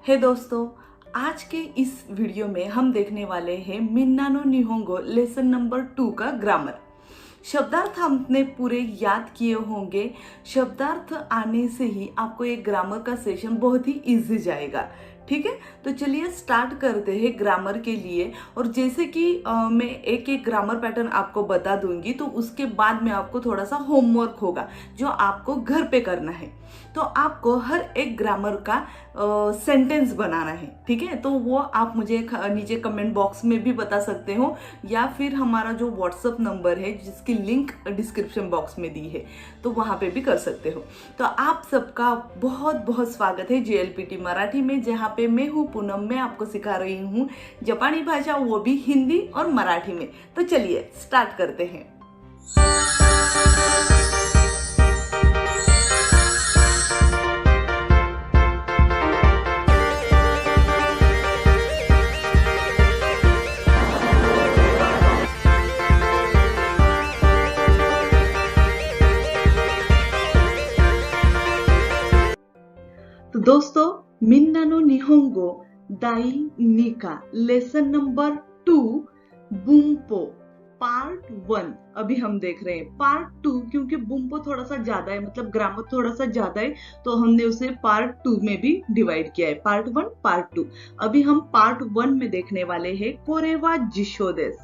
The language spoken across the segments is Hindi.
हे दोस्तों, आज के इस वीडियो में हम देखने वाले हैं मिन्ना नो निहोंगो लेसन नंबर 2 का ग्रामर। शब्दार्थ हमने पूरे याद किए होंगे। शब्दार्थ आने से ही आपको ये ग्रामर का सेशन बहुत ही इजी जाएगा। ठीक है, तो चलिए स्टार्ट करते हैं ग्रामर के लिए। और जैसे कि मैं एक एक ग्रामर पैटर्न आपको बता दूंगी, तो उसके बाद में आपको थोड़ा सा होमवर्क होगा जो आपको घर पे करना है। तो आपको हर एक ग्रामर का सेंटेंस बनाना है। ठीक है, तो वो आप मुझे नीचे कमेंट बॉक्स में भी बता सकते हो, या फिर हमारा जो व्हाट्सअप नंबर है जिसकी लिंक डिस्क्रिप्शन बॉक्स में दी है, तो वहां पे भी कर सकते हो। तो आप सबका बहुत बहुत स्वागत है JLPT मराठी में, जहाँ पे मैं हूँ पूनम। मैं आपको सिखा रही हूँ जापानी भाषा, वो भी हिंदी और मराठी में। तो चलिए स्टार्ट करते हैं। तो दोस्तों, मिन्ना नो निहोंगो दाई निका लेसन नंबर 2 बुम्पो पार्ट 1 अभी हम देख रहे हैं। पार्ट 2 क्योंकि बुम्पो थोड़ा सा ज्यादा है, मतलब ग्रामर थोड़ा सा ज्यादा है, तो हमने उसे पार्ट 2 में भी डिवाइड किया है। Part 1 part 2। अभी हम पार्ट 1 में देखने वाले हैं कोरेवा जिशोदेस,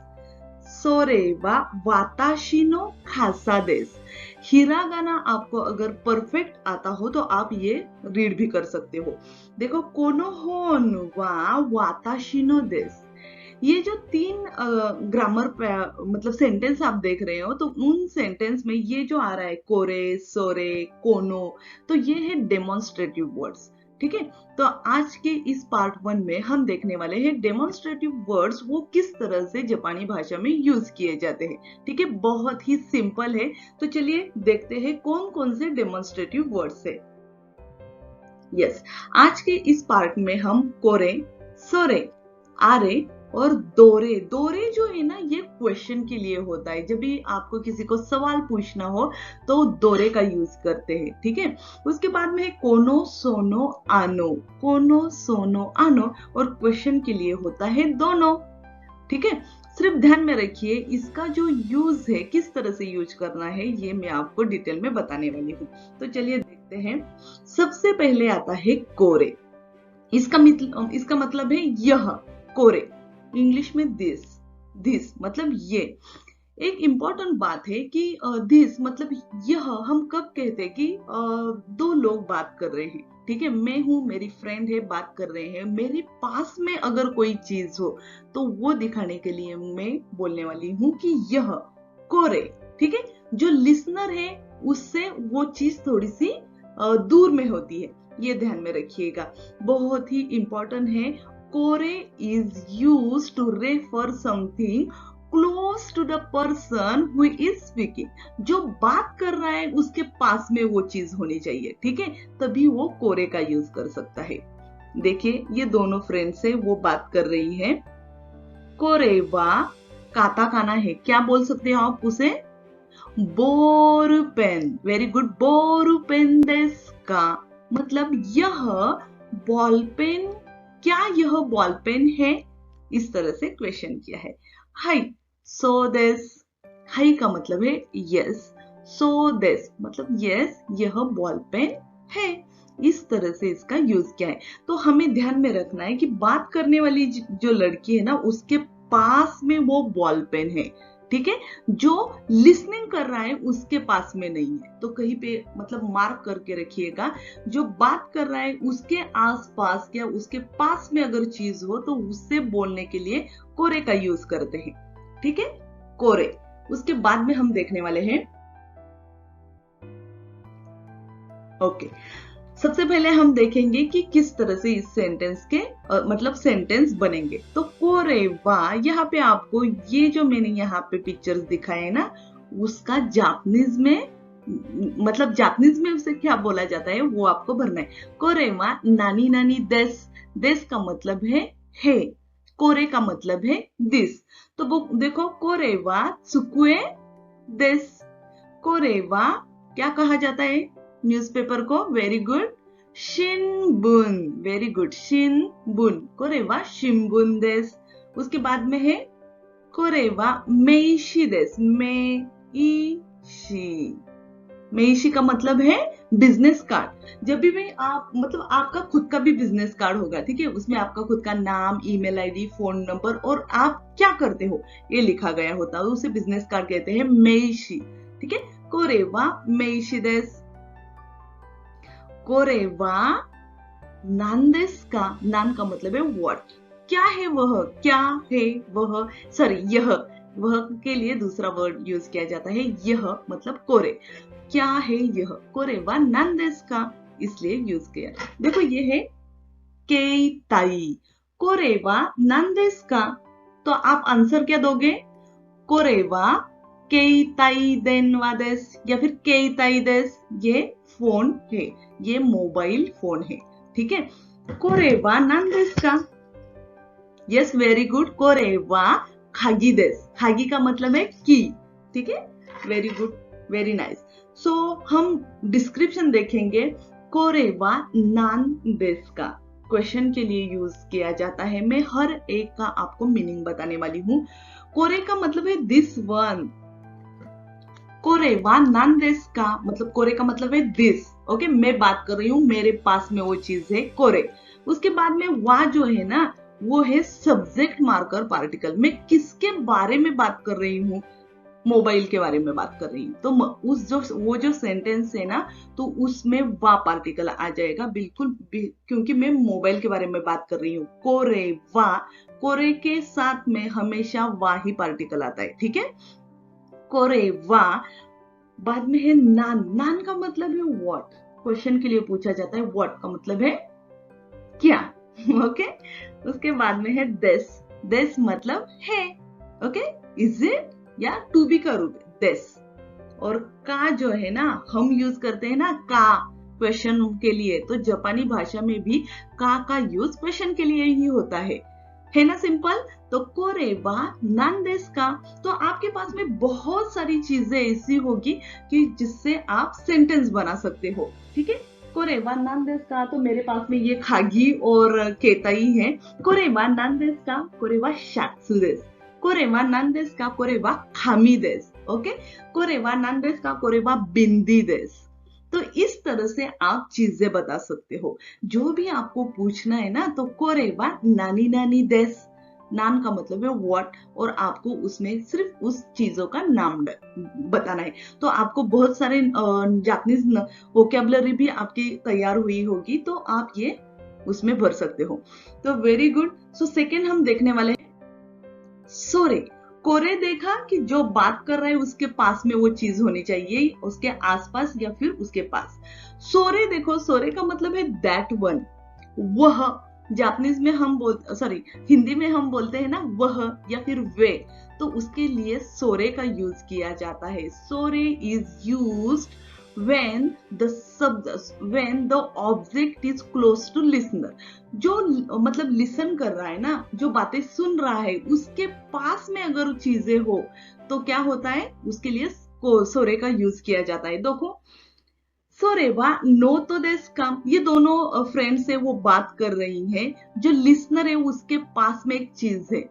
सोरेवा वाताशिनो खासा देस। हिरागाना आपको अगर परफेक्ट आता हो तो आप ये रीड भी कर सकते हो। देखो, कोनो होन वा वाताशिनो देस, ये जो तीन ग्रामर मतलब सेंटेंस आप देख रहे हो, तो उन सेंटेंस में ये जो आ रहा है कोरे, सोरे, कोनो, तो ये है डेमोन्स्ट्रेटिव वर्ड्स। ठीक है, तो आज के इस पार्ट 1 में हम देखने वाले हैं डेमोन्स्ट्रेटिव वर्ड्स वो किस तरह से जापानी भाषा में यूज किए जाते हैं। ठीक है, बहुत ही सिंपल है। तो चलिए देखते हैं कौन कौन से डेमोन्स्ट्रेटिव वर्ड्स है। यस, आज के इस पार्ट में हम कोरे, सोरे, आरे और दोरे। दोरे जो है ना, ये क्वेश्चन के लिए होता है। जब भी आपको किसी को सवाल पूछना हो तो दोरे का यूज करते हैं। ठीक है, उसके बाद में है कोनो, सोनो, आनो। कोनो, सोनो, आनो और क्वेश्चन के लिए होता है दोनों। ठीक है, सिर्फ ध्यान में रखिए इसका जो यूज है, किस तरह से यूज करना है, ये मैं आपको डिटेल में बताने वाली हूँ। तो चलिए देखते हैं। सबसे पहले आता है कोरे। इसका मतलब है यह। कोरे इंग्लिश में दिस मतलब ये। एक इंपॉर्टेंट बात है कि दिस मतलब यह हम कब कहते हैं कि दो लोग बात कर रहे हैं। ठीक है, मैं हूं, मेरी फ्रेंड है, बात कर रहे हैं, मेरे पास में अगर कोई चीज हो तो वो दिखाने के लिए मैं बोलने वाली हूं कि यह कोरे। ठीक है, जो लिसनर है उससे वो चीज थोड़ी सी दूर में होती है, ये ध्यान में रखिएगा, बहुत ही इंपॉर्टेंट है। कोरे is used to refer something close to the person who is speaking. जो बात कर रहा है उसके पास में वो चीज होनी चाहिए। ठीक है, तभी वो कोरे का यूज कर सकता है। देखिए, ये दोनों फ्रेंड्स है, वो बात कर रही है। कोरे वा काताकाना है, क्या बोल सकते हैं आप उसे? बोर पेन। वेरी गुड, बोर पेन देस का मतलब यह बॉल पेन। क्या यह बॉल पेन है? इस तरह से क्वेश्चन किया है। हाई सो देस, हाई का मतलब है यस, सो देस मतलब यस, यह बॉल पेन है। इस तरह से इसका यूज किया है। तो हमें ध्यान में रखना है कि बात करने वाली जो लड़की है ना, उसके पास में वो बॉल पेन है। ठीक है, जो लिसनिंग कर रहा है उसके पास में नहीं है। तो कहीं पे मतलब मार्क करके रखिएगा, जो बात कर रहा है उसके आसपास या उसके पास में अगर चीज हो तो उससे बोलने के लिए कोरे का यूज करते हैं। ठीक है, कोरे। उसके बाद में हम देखने वाले हैं ओके। सबसे पहले हम देखेंगे कि किस तरह से इस सेंटेंस के मतलब सेंटेंस बनेंगे। तो कोरे वा, यहाँ पे आपको ये जो मैंने यहाँ पे पिक्चर्स दिखाए ना, उसका जापानीज में मतलब जापानीज में उसे क्या बोला जाता है वो आपको भरना है। कोरे वा नानी नानी देस। देस का मतलब है। कोरे का मतलब है दिस। तो वो देखो, कोरे वा सुकुए देस। कोरे वा क्या कहा जाता है न्यूज़पेपर को? वेरी गुड, शिनबुन, वेरी गुड, शिनबुन। कोरेवा शिनबुन देस। उसके बाद में है कोरेवा मेइशी देस, मेइशी। मेइशी का मतलब है बिजनेस कार्ड। जब भी आप मतलब आपका खुद का भी बिजनेस कार्ड होगा, ठीक है, उसमें आपका खुद का नाम, ईमेल आईडी, फोन नंबर और आप क्या करते हो ये लिखा गया होता है, उसे बिजनेस कार्ड कहते हैं, मेइशी। ठीक है, कोरेवा मेइशी देस। कोरेवा नान का, नान का मतलब है व्हाट, क्या है वह, क्या है वह, सॉरी यह, वह के लिए दूसरा वर्ड यूज किया जाता है, यह मतलब कोरे, क्या है यह, कोरे वा नान का, इसलिए यूज किया। देखो ये है केइताई, कोरे वा नान का, तो आप आंसर क्या दोगे, कोरे वा केइताई देनवा देस या फिर केइताई देस, ये फोन है, ये मोबाइल फोन है। ठीक है, कोरेवा नान का, यस वेरी गुड, कोरेवा खागी देस, खागी का मतलब है की। ठीक है, वेरी गुड, वेरी नाइस। सो हम डिस्क्रिप्शन देखेंगे, कोरेवा नान देस का क्वेश्चन के लिए यूज किया जाता है। मैं हर एक का आपको मीनिंग बताने वाली हूँ। कोरे का मतलब है दिस वन, कोरेवा नान देस का मतलब, कोरे का मतलब है दिस, ओके, मैं बात कर रही हूँ, मेरे पास में वो चीज है कोरे। उसके बाद में वा जो है ना, वो है सब्जेक्ट मार्कर पार्टिकल। मैं किसके बारे में बात कर रही हूँ, मोबाइल के बारे में बात कर रही हूँ, तो वो जो सेंटेंस है ना, तो उसमें वा पार्टिकल आ जाएगा बिल्कुल, क्योंकि मैं मोबाइल के बारे में बात कर रही हूँ। कोरे वा, कोरे के साथ में हमेशा वा ही पार्टिकल आता है। ठीक है, कोरे वा। बाद में है नान, नान का मतलब है व्हाट, क्वेश्चन के लिए पूछा जाता है, व्हाट का मतलब है क्या, ओके। उसके बाद में है देस, देस मतलब है, ओके, इज इट या टू बी का रूप देस। और का जो है ना, हम यूज करते हैं ना का क्वेश्चन के लिए, तो जापानी भाषा में भी का यूज क्वेश्चन के लिए ही होता है ना, सिंपल। तो कोरेवा नान देस का, तो आपके पास में बहुत सारी चीजें ऐसी होगी कि जिससे आप सेंटेंस बना सकते हो। ठीक है, कोरेवा नान देस का, तो मेरे पास में ये खागी और केताई है। कोरेवा नान देस का, कोरेवा शात्सु देस, कोरेवा नान देस का, कोरेवा खामी देस, ओके, कोरेवा नान देस का, कोरेवा बिंदी देस। तो इस तरह से आप चीजें बता सकते हो। जो भी आपको पूछना है ना, तो कोरेवा नानी नानी देस, नाम का मतलब है व्हाट, और आपको उसमें सिर्फ उस चीजों का नाम बताना है। तो आपको बहुत सारे जापानीज वोकैबुलरी भी आपकी तैयार हुई होगी, तो आप ये उसमें भर सकते हो। तो वेरी गुड। सो सेकेंड हम देखने वाले हैं सोरे। कोरे देखा कि जो बात कर रहा है उसके पास में वो चीज होनी चाहिए, उसके आसपास या फिर उसके पास। सोरे देखो, सोरे का मतलब है दैट वन, वह। जापानीज में हम हिंदी में हम बोलते हैं ना वह या फिर वे, तो उसके लिए सोरे का यूज किया जाता है। सोरे is used when the object is close to listener, जो मतलब लिसन कर रहा है ना, जो बातें सुन रहा है, उसके पास में अगर चीजें हो तो क्या होता है, उसके लिए सोरे का यूज किया जाता है। देखो, सोरेवा नो तो देस काम, ये दोनों फ्रेंड्स है, वो बात कर रही हैं, जो लिसनर है उसके पास में एक चीज है,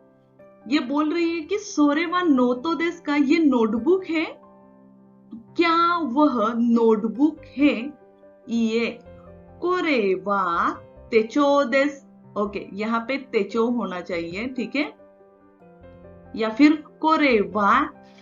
ये बोल रही है कि सोरेवा नो तो देस का, ये नोटबुक है, क्या वह नोटबुक है, ये कोरेवा तेचो देस, ओके, यहाँ पे तेचो होना चाहिए, ठीक है, या फिर कोरेवा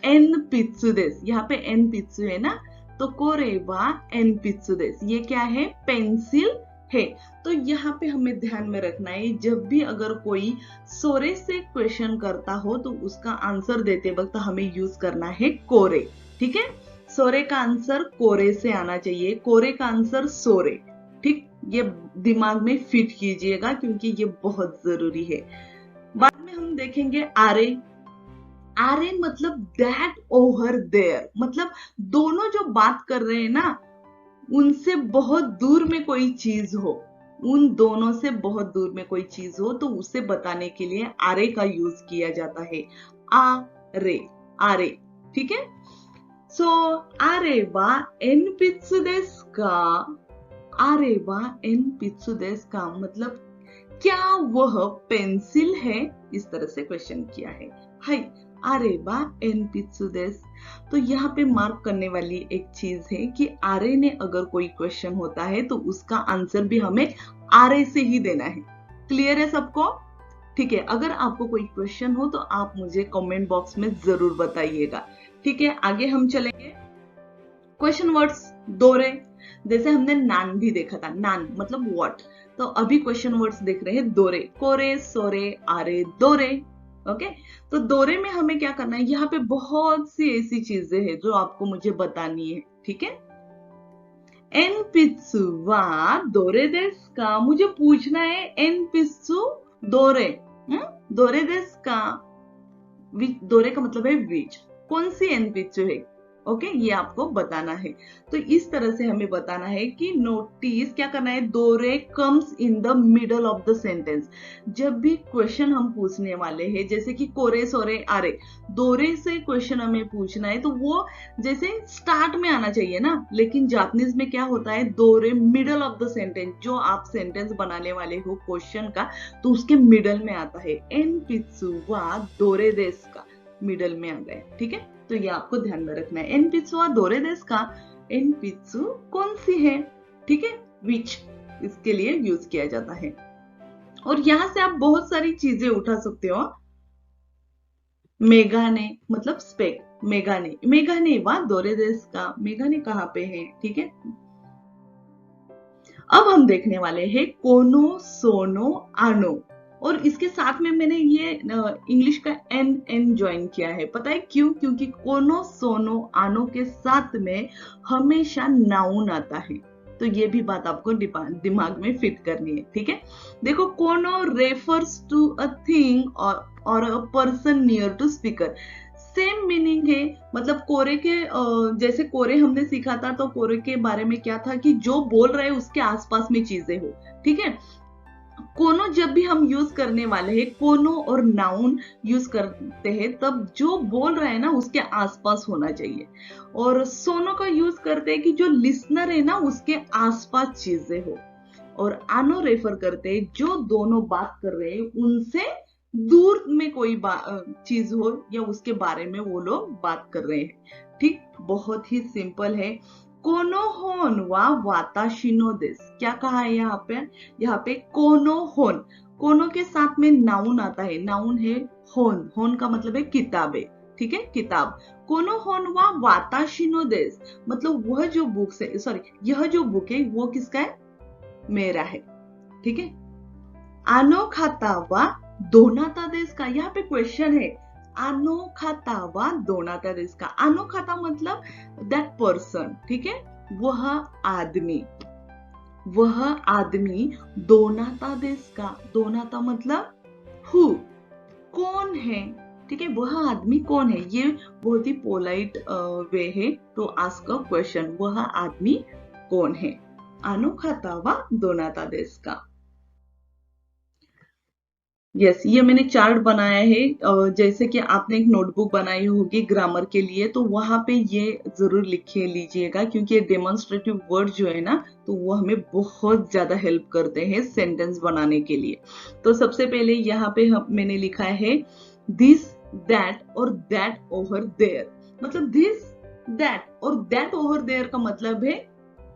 एन पित्सु देस, यहाँ पे एन पित्सु है ना, तो कोरेवा एन पित्सु देस, ये क्या है, पेंसिल है। तो यहाँ पे हमें ध्यान में रखना है, जब भी अगर कोई सोरे से क्वेश्चन करता हो तो उसका आंसर देते वक्त हमें यूज करना है कोरे। ठीक है, सोरे का आंसर कोरे से आना चाहिए, कोरे का आंसर सोरे। ठीक, ये दिमाग में फिट कीजिएगा क्योंकि ये बहुत जरूरी है। बाद में हम देखेंगे आरे। आरे मतलब दैट ओवर देयर, मतलब दोनों जो बात कर रहे हैं ना, उनसे बहुत दूर में कोई चीज हो, उन दोनों से बहुत दूर में कोई चीज हो, तो उसे बताने के लिए आरे का यूज किया जाता है, आरे, आरे। ठीक है, सो आरे वा एन पित्सु देसु का, अरे वाह एन पित्सु देस का मतलब क्या वह पेंसिल है, इस तरह से क्वेश्चन किया है। हाय अरे वाह एन पित्सु देस। तो यहाँ पे मार्क करने वाली एक चीज है कि आरे ने अगर कोई क्वेश्चन होता है तो उसका आंसर भी हमें आरे से ही देना है। क्लियर है सबको? ठीक है, अगर आपको कोई क्वेश्चन हो तो आप मुझे कमेंट बॉक्स में जरूर बताइएगा। ठीक है, आगे हम चलेंगे। क्वेश्चन वर्ड्स दोरे, जैसे हमने नान भी देखा था, नान मतलब व्हाट, तो अभी क्वेश्चन वर्ड्स देख रहे हैं दोरे, कोरे सोरे आरे दोरे। ओके, तो दोरे में हमें क्या करना है, यहाँ पे बहुत सी ऐसी चीजें हैं जो आपको मुझे बतानी है। ठीक है, एन पित्सु वा दोरे देस का, मुझे पूछना है एन पित्सु दोरे, दोरे देस का, दोरे का मतलब है विच, कौन सी एन पित्सु है। ओके, ये आपको बताना है। तो इस तरह से हमें बताना है कि नोटिस क्या करना है, दोरे comes in the middle of the sentence. जब भी क्वेश्चन हम पूछने वाले हैं, जैसे कि कोरे सोरे आरे, दोरे से क्वेश्चन हमें पूछना है तो वो जैसे स्टार्ट में आना चाहिए ना, लेकिन जापानीज में क्या होता है, दोरे मिडल ऑफ द सेंटेंस, जो आप सेंटेंस बनाने वाले हो क्वेश्चन का तो उसके मिडल में आता है। एन पित्सु वा दोरे देस का, मिडल में आ गए। ठीक है, तो ये आपको ध्यान में रखना है। एन पित्सु वा दोरे देस का, एन पित्सु कौन सी है। ठीक है, विच इसके लिए यूज किया जाता है। और यहां से आप बहुत सारी चीजें उठा सकते हो। मेगाने मतलब स्पेक, मेगाने, मेगाने वा दोरे देस का, मेगाने कहाँ पे है। ठीक है, अब हम देखने वाले हैं कोनो सोनो आनो, और इसके साथ में मैंने ये इंग्लिश का एन एन ज्वाइन किया है। पता है क्यों? क्योंकि कोनो सोनो आनो के साथ में हमेशा नाउन आता है, तो ये भी बात आपको दिमाग में फिट करनी है। ठीक है, देखो कोनो रेफर्स टू अ थिंग और a person near to speaker, same meaning है। मतलब कोरे के जैसे कोरे हमने सीखा था, तो कोरे के बारे में क्या था कि जो बोल रहे हैं उसके आसपास में चीजें हो। ठीक है, कोनो जब भी हम यूज करने वाले हैं, कोनो और नाउन यूज करते हैं, तब जो बोल रहा है ना उसके आसपास होना चाहिए। और सोनो का यूज करते हैं कि जो लिसनर है ना उसके आसपास चीजें हो। और आनो रेफर करते हैं जो दोनों बात कर रहे हैं उनसे दूर में कोई चीज हो या उसके बारे में वो लोग बात कर रहे हैं। ठीक, बहुत ही सिंपल है। कोनो होन वा वाताशिनो देस, क्या कहा है यहाँ पे, यहाँ पे कोनो होन, कोनो के साथ में नाउन आता है, नाउन है होन, होन का मतलब है किताबें। ठीक है, किताब। कोनो होन वा वाताशिनो देस मतलब वह जो बुक है, सॉरी यह जो बुक है वो किसका है, मेरा है। ठीक है, आनो खाता वा दोनाता देस का, यहाँ पे क्वेश्चन है, आनो खाता वा दोनाता देस का, आनो खाता मतलब दैट पर्सन। ठीक है, वह आदमी, वह आदमी दोनाता देस का, दोनाता मतलब हु, कौन है। ठीक है, वह आदमी कौन है, ये बहुत ही पोलाइट वे है टू आस्क अ क्वेश्चन, वह आदमी कौन है। आनो खाता वा दोनाता देस का। यस, ये मैंने चार्ट बनाया है, जैसे कि आपने एक नोटबुक बनाई होगी ग्रामर के लिए, तो वहां पे ये जरूर लिखे लीजिएगा, क्योंकि ये डेमोन्स्ट्रेटिव वर्ड जो है ना तो वो हमें बहुत ज्यादा हेल्प करते हैं सेंटेंस बनाने के लिए। तो सबसे पहले यहाँ पे मैंने लिखा है दिस दैट और दैट ओवर देयर, मतलब दिस दैट और दैट ओवर देयर का मतलब है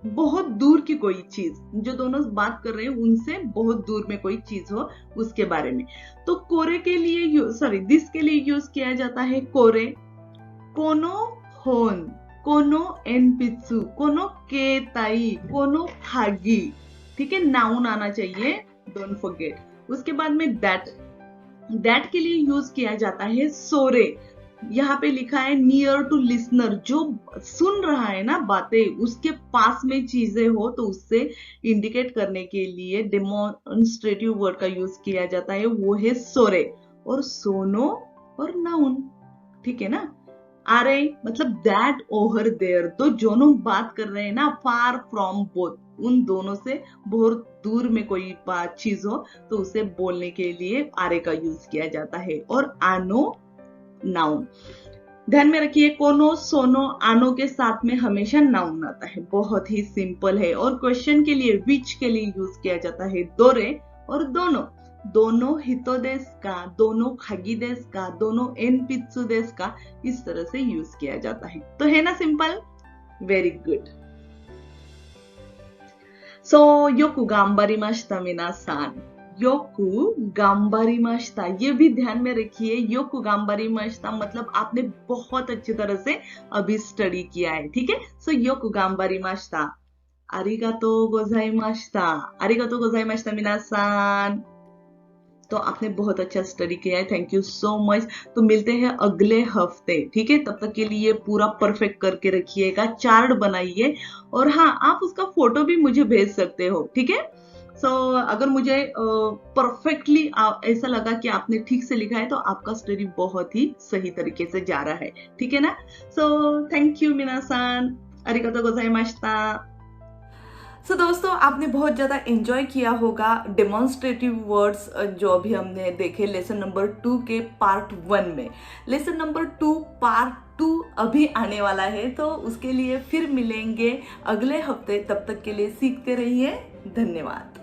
बहुत दूर की कोई चीज, जो दोनों बात कर रहे हैं उनसे बहुत दूर में कोई चीज हो उसके बारे में। तो कोरे के लिए सॉरी दिस के लिए यूज किया जाता है कोरे, कोनो होन, कोनो एन पित्सु, कोनो के ताई, कोनो हागी। ठीक है, नाउन आना चाहिए, डोंट फॉरगेट। उसके बाद में दैट के लिए यूज किया जाता है सोरे, यहाँ पे लिखा है नियर टू लिसनर, जो सुन रहा है ना बातें उसके पास में चीजें हो तो उससे इंडिकेट करने के लिए डेमोन्स्ट्रेटिव वर्ड का यूज किया जाता है, वो है सोरे। और सोनो और नाउन, ठीक है ना। आरे मतलब दैट ओवर देयर, तो दोनों बात कर रहे हैं ना, फार फ्रॉम बोथ, उन दोनों से बहुत दूर में कोई बात चीज हो तो उसे बोलने के लिए आरे का यूज किया जाता है। और आनो नाउन। ध्यान में रखिए कोनो सोनो आनो के साथ में हमेशा नाउन आता है, बहुत ही सिंपल है। और क्वेश्चन के लिए विच के लिए यूज किया जाता है दोरे और दोनों। दोनों हितो देस का, दोनों खागी देस का, दोनों एन पित्सु देस का, इस तरह से यूज किया जाता है। तो है ना सिंपल, वेरी गुड। सो योकु गाम्बारिमाशिता मिनासान, योकु गाम्बारिमाशिता, ये भी ध्यान में रखिए। योकु गाम्बारिमाशिता मतलब आपने बहुत अच्छी तरह से अभी स्टडी किया है, ठीक है। सो योकु गाम्बारिमाशिता, आरिगातो गोजाइमाशिता, आरिगातो गोजाइमाशिता मिनासान। तो आपने बहुत अच्छा स्टडी किया है, थैंक यू सो मच। तो मिलते हैं अगले हफ्ते, ठीक है। तब तक के लिए पूरा परफेक्ट करके रखिएगा, चार्ट बनाइए, और हाँ, आप उसका फोटो भी मुझे भेज सकते हो, ठीक है। सो अगर मुझे परफेक्टली ऐसा लगा कि आपने ठीक से लिखा है, तो आपका स्टडी बहुत ही सही तरीके से जा रहा है, ठीक है ना। So thank you मिनासान, आरिगातो गोजाइमाशिता। सो दोस्तों, आपने बहुत ज़्यादा एंजॉय किया होगा डेमोन्स्ट्रेटिव वर्ड्स जो अभी हमने देखे लेसन नंबर 2 के पार्ट 1 में। लेसन नंबर 2 पार्ट 2 अभी आने वाला है, तो उसके लिए फिर मिलेंगे अगले हफ्ते। तब तक के लिए सीखते रहिए। धन्यवाद।